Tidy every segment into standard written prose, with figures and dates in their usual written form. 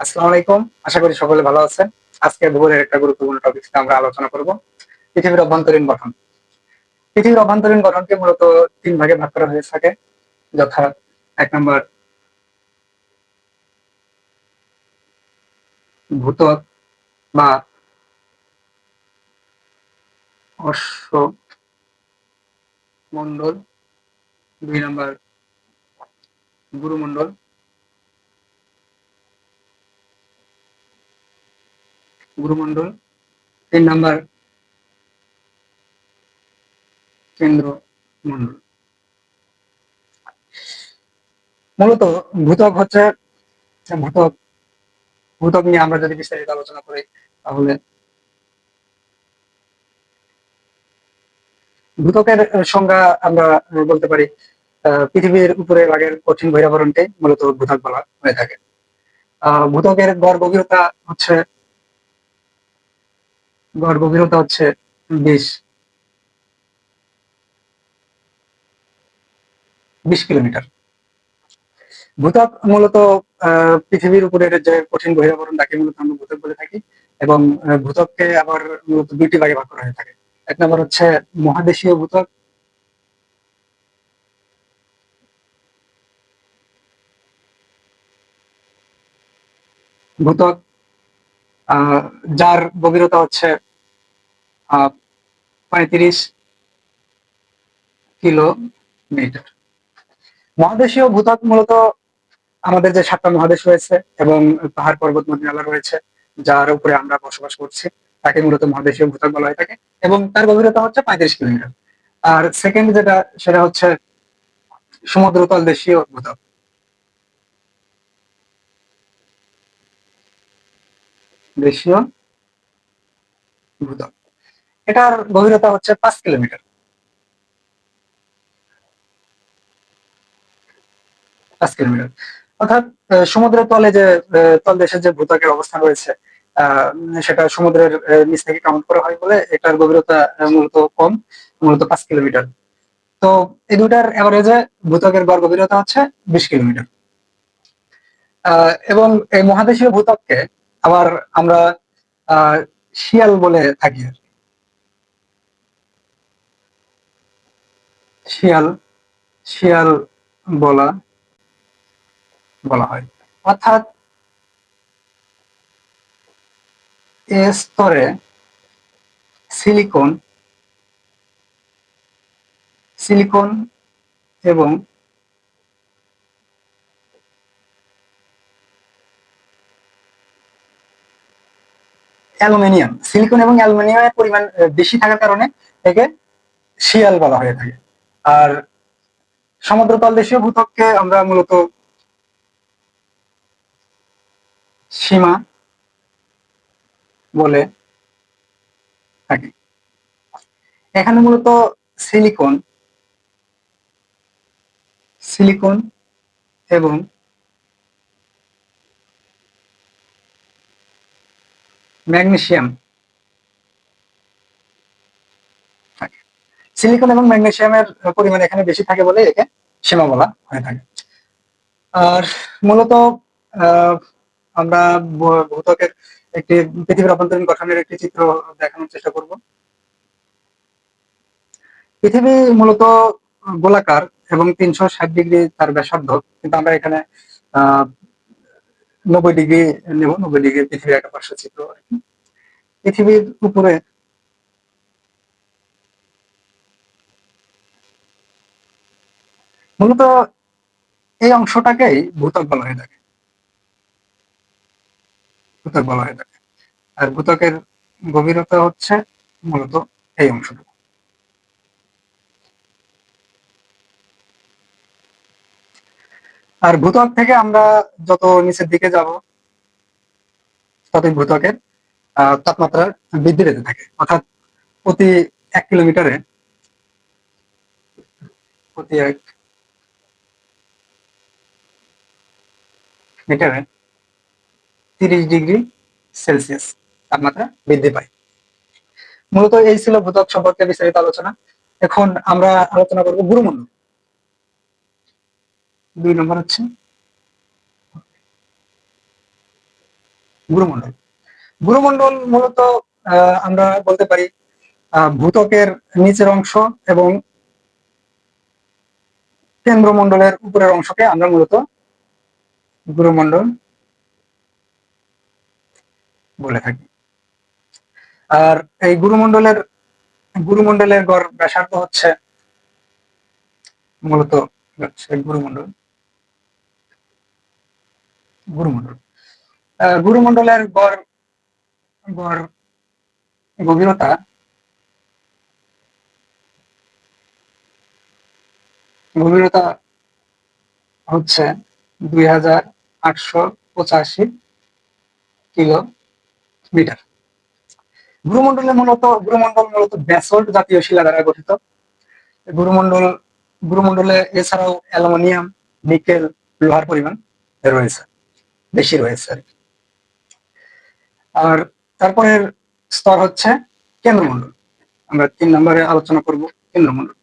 আসসালামু আলাইকুম। আশা করি সকলে ভালো আছেন। আজকে ভূগোলের একটা গুরুত্বপূর্ণ টপিক নিয়ে আমরা আলোচনা করব। পৃথিবীর অভ্যন্তরীণ গঠন। পৃথিবীর অভ্যন্তরীণ গঠনকে মূলত ৩ ভাগে ভাগ করা হয়ে থাকে। যথা ১ নম্বর ভূত্বক বা অশ্বমণ্ডল, ২ নম্বর গুরুমণ্ডল, গুরুমণ্ডল, ৩ নম্বর কেন্দ্রমণ্ডল। মূলত ভূত্বক হচ্ছে ভূত্বক ভূত্বক নিয়ে আমরা যদি বিস্তারিত আলোচনা করি তাহলে ভূত্বকের সংজ্ঞা আমরা বলতে পারি পৃথিবীর উপরের ভাগের কঠিন বহিরাবরণকে মূলত ভূত্বক বলা হয়ে থাকে। ভূত্বকের গড় গভীরতা হচ্ছে ২০ কিলোমিটার। ভূত্বক মূলত পৃথিবীর উপরের যে কঠিন বহিরাবরণ তাকে মূলত আমরা ভূত্বক বলে থাকি এবং ভূত্বককে আবার মূলত ২টি ভাগে ভাগ করা হয়ে থাকে। ১ নম্বর হচ্ছে মহাদেশীয় ভূত্বক, ভূত্বক যার গভীরতা হচ্ছে ৩৫ কিলোমিটার। মহাদেশীয় ভূত্বক মূলত আমাদের যে ৭টা মহাদেশ রয়েছে এবং পাহাড় পর্বত নদী-নালা রয়েছে যার উপরে আমরা বসবাস করছি তাকে মূলত মহাদেশীয় ভূত্বক বলা হয়ে থাকে এবং তার গভীরতা হচ্ছে ৩৫ কিলোমিটার। আর সেকেন্ড যেটা সেটা হচ্ছে সমুদ্রতল দেশীয় ভূত্বক। দেশীয় ভূত্বক এটার গভীরতা হচ্ছে ৫ কিলোমিটার। ৫ কিলোমিটার অর্থাৎ সমুদ্রের তলে যে তলদেশের যে ভূত্বকের অবস্থান রয়েছে সেটা সমুদ্রের নিচ থেকে কাউন্ট করা হয় বলে এটার গভীরতা মূলত কম, মূলত ৫ কিলোমিটার। তো এই দুটার এভারেজে ভূত্বকের গড় গভীরতা হচ্ছে ২০ কিলোমিটার। এবং এই মহাদেশীয় ভূত্বককে আবার আমরা শিয়াল বলে থাকি। শিয়াল শিয়াল বলা বলা হয়। অর্থাৎ এ স্তরে সিলিকন সিলিকন এবং অ্যালুমিনিয়াম, সিলিকন এবং অ্যালুমিনিয়ামের পরিমাণ বেশি থাকার কারণে একে শিয়াল বলা হয়ে থাকে। আর সমুদ্রতল দেশীয় ভূত্বককে আমরা মূলত সীমা বলে থাকি। এখানে মূলত সিলিকন সিলিকন এবং ম্যাগনেসিয়াম থাকে। সিলিকন এবং ম্যাগনেসিয়ামের পরিমাণ এখানে বেশি থাকে বলে একে সীমা বলা হয়ে থাকে। আর মূলত আহ আমরা ভূত্বকের একটি পৃথিবীর অভ্যন্তরীণ গঠনের একটি চিত্র দেখানোর চেষ্টা করব। পৃথিবী মূলত গোলাকার এবং ৩৬০ ডিগ্রি তার ব্যাসার্ধ, কিন্তু আমরা এখানে আহ ৯০ ডিগ্রি নেব। ৯০ ডিগ্রি পৃথিবীর একটা পার্শ্বচিত্র। পৃথিবীর উপরে মূলত এই অংশটাকেই ভূত্বক বলা হয়ে থাকে। ভূত্বক বলা হয়ে থাকে। আর ভূত্বকের গভীরতা হচ্ছে মূলত এই অংশটুকু। আর ভূত্বক থেকে আমরা যত নিচের দিকে যাব ততই ভূত্বকের তাপমাত্রা বৃদ্ধি পেতে থাকে। অর্থাৎ প্রতি ১ কিলোমিটারে প্রতি ১ মিটারে ৩০ ডিগ্রি সেলসিয়াস তাপমাত্রা বৃদ্ধি পায়। মূলত এই ছিল ভূত্বক সম্পর্কে বিস্তারিত আলোচনা। এখন আমরা আলোচনা করব গুরুমণ্ডল। ২ নম্বর হচ্ছে গুরুমণ্ডল গুরুমণ্ডল মূলত আমরা বলতে পারি ভূত্বকের নিচের অংশ এবং কেন্দ্রমণ্ডলের উপরের অংশকে আমরা মূলত গুরুমণ্ডল বলে থাকি। আর এই গুরুমণ্ডলের গড় ব্যাসার্ধ হচ্ছে মূলত গুরুমণ্ডল গুরুমণ্ডল গুরুমণ্ডলের গড় গড় গভীরতা গভীরতা হচ্ছে 2885 কিলোমিটার। গুরুমণ্ডল মূলত ব্যাসল্ট জাতীয় শিলা দ্বারা গঠিত। গুরুমণ্ডল গুরুমণ্ডলে এছাড়াও অ্যালুমিনিয়াম, নিকেল, লোহার পরিমাণ রয়েছে, বেশি রয়েছে। আর তারপরের স্তর হচ্ছে কেন্দ্রমণ্ডল। আমরা 3 নম্বরে আলোচনা করব কেন্দ্রমণ্ডল।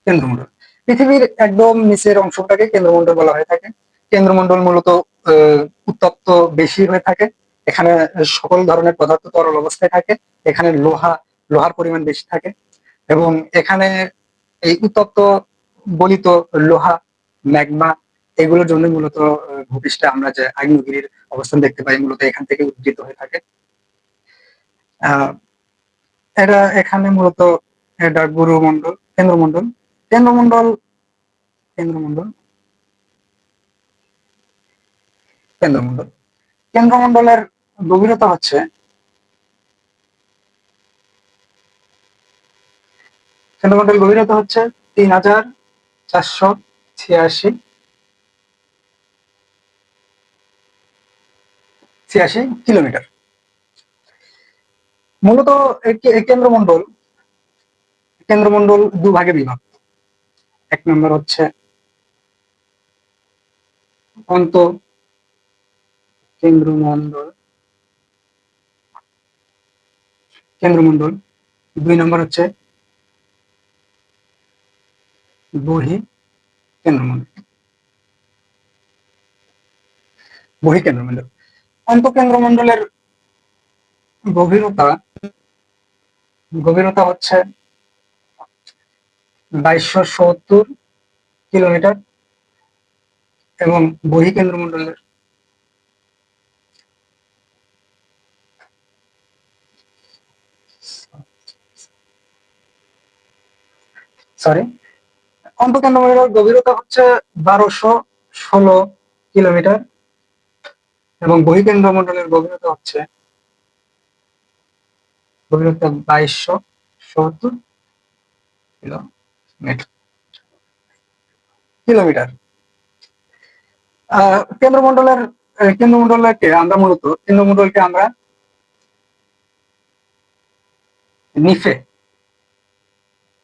কেন্দ্রমণ্ডল পৃথিবীর একদম নিচের অংশটাকে কেন্দ্রমণ্ডল বলা হয়ে থাকে। কেন্দ্রমণ্ডল মূলত উত্তপ্ত বেশি হয়ে থাকে। এখানে সকল ধরনের পদার্থ তরল অবস্থায় থাকে। এখানে লোহার পরিমাণ বেশি থাকে এবং এখানে এই উত্তপ্ত গলিত লোহা, ম্যাগমা এগুলোর জন্য মূলত ভূপৃষ্ঠে আমরা যে আগ্নেয়গিরির অবস্থান দেখতে পাই মূলত এখান থেকে উদ্গীত হয়ে থাকে। এটা এখানে মূলত এটা গুরুমণ্ডল কেন্দ্রমণ্ডল কেন্দ্রমণ্ডল কেন্দ্রমণ্ডল কেন্দ্রমণ্ডল কেন্দ্রমণ্ডলের গভীরতা হচ্ছে কেন্দ্রমণ্ডল গভীরতা হচ্ছে 3486 কিলোমিটার। মূলত কেন্দ্রমণ্ডল কেন্দ্রমণ্ডল দুভাগে বিভক্ত। 1 নম্বর হচ্ছে অন্ত কেন্দ্রমণ্ডল কেন্দ্রমণ্ডল 2 নম্বর হচ্ছে বহি কেন্দ্রমণ্ডল অন্তঃকেন্দ্রমণ্ডলের গভীরতা হচ্ছে 2270 কিলোমিটার এবং বহিঃকেন্দ্রমণ্ডলের অন্তঃকেন্দ্রমণ্ডলের গভীরতা হচ্ছে 1216 কিলোমিটার এবং বহিঃকেন্দ্রমণ্ডলের গভীরতা হচ্ছে 2270 কিলোমিটার। কেন্দ্রমণ্ডলকে আমরা নিফে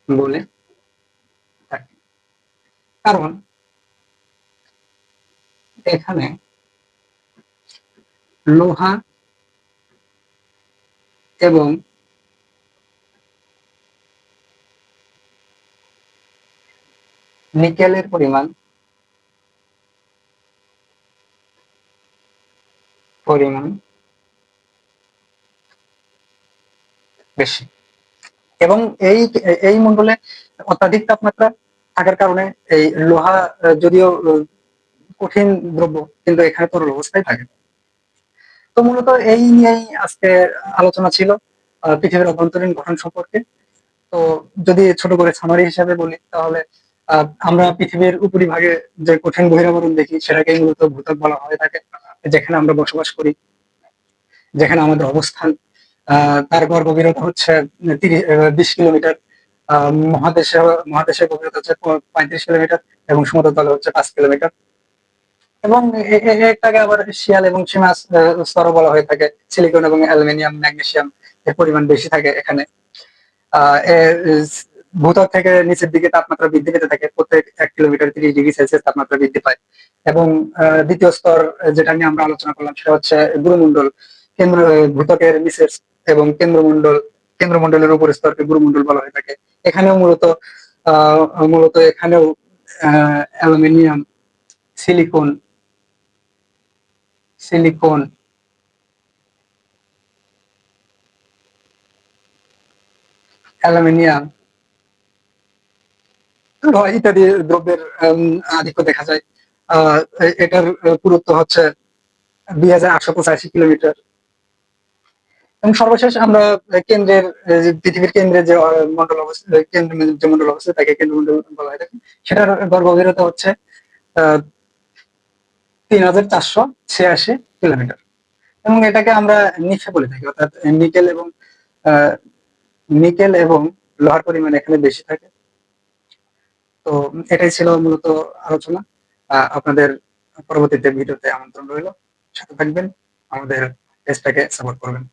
বলে থাকি, কারণ এখানে লোহা এবং নিকেলের পরিমাণ বেশি এবং এই মণ্ডলে অত্যাধিক তাপমাত্রা থাকার কারণে এই লোহা যদিও কঠিন দ্রব্য কিন্তু এখানে তরল অবস্থায় থাকে। তো মূলত এই নিয়েই আজকে আলোচনা ছিল পৃথিবীর অভ্যন্তরীণ গঠন সম্পর্কে। তো যদি ছোট করে সামারি হিসাবে বলি তাহলে আমরা পৃথিবীর উপরিভাগে যে কঠিন বহিরাবরণ দেখি সেটাকেই মূলত ভূত্বক বলা হয়ে থাকে, যেখানে আমরা বসবাস করি, যেখানে আমাদের অবস্থান। তার গভীরতা হচ্ছে 20 কিলোমিটার। মহাদেশের গভীরতা হচ্ছে 35 কিলোমিটার এবং সমুদ্র তলে হচ্ছে 5 কিলোমিটার। এবং একটাকে আবার শিয়াল এবং সীমা স্তরও বলা হয়ে থাকে। সিলিকন এবং অ্যালুমিনিয়াম, ম্যাগনেসিয়াম এর পরিমাণ বেশি থাকে এখানে। ভূত্বক থেকে নিচের দিকে তাপমাত্রা বৃদ্ধি পেতে থাকে, প্রত্যেক 1 কিলোমিটার 30 ডিগ্রি সেলসিয়াস তাপমাত্রা বৃদ্ধি পায়। এবং দ্বিতীয় স্তর যেটা নিয়ে আমরা আলোচনা করলাম সেটা হচ্ছে গুরুমণ্ডল। ভূত্বকের নিচের এবং কেন্দ্রমণ্ডলের উপর স্তরকে গুরুমণ্ডল বলা হয়ে থাকে। এখানেও মূলত এখানেও অ্যালুমিনিয়াম সিলিকন, সিলিকন, অ্যালুমিনিয়াম, ইত্যাদি দ্রব্যের আধিক্য দেখা যায়। এটার পুরুত্ব হচ্ছে 2885 কিলোমিটার। এবং সর্বশেষ আমরা কেন্দ্রের পৃথিবীর কেন্দ্রে যে মন্ডল অবস্থিত, কেন্দ্র যে মন্ডল অবস্থিত তাকে কেন্দ্রমন্ডল বলা হয় থাকে, সেটার গভীরতা হচ্ছে 3486 কিলোমিটার। এবং এটাকে আমরা নিচে বলে থাকি, অর্থাৎ নিকেল এবং আহ, নিকেল এবং লোহার পরিমাণ এখানে বেশি থাকে। তো এটাই ছিল মূলত আলোচনা। আপনাদের পরবর্তীতে ভিডিওতে আমন্ত্রণ রইল, সাথে থাকবেন, আমাদের পেজটাকে সাপোর্ট করবেন।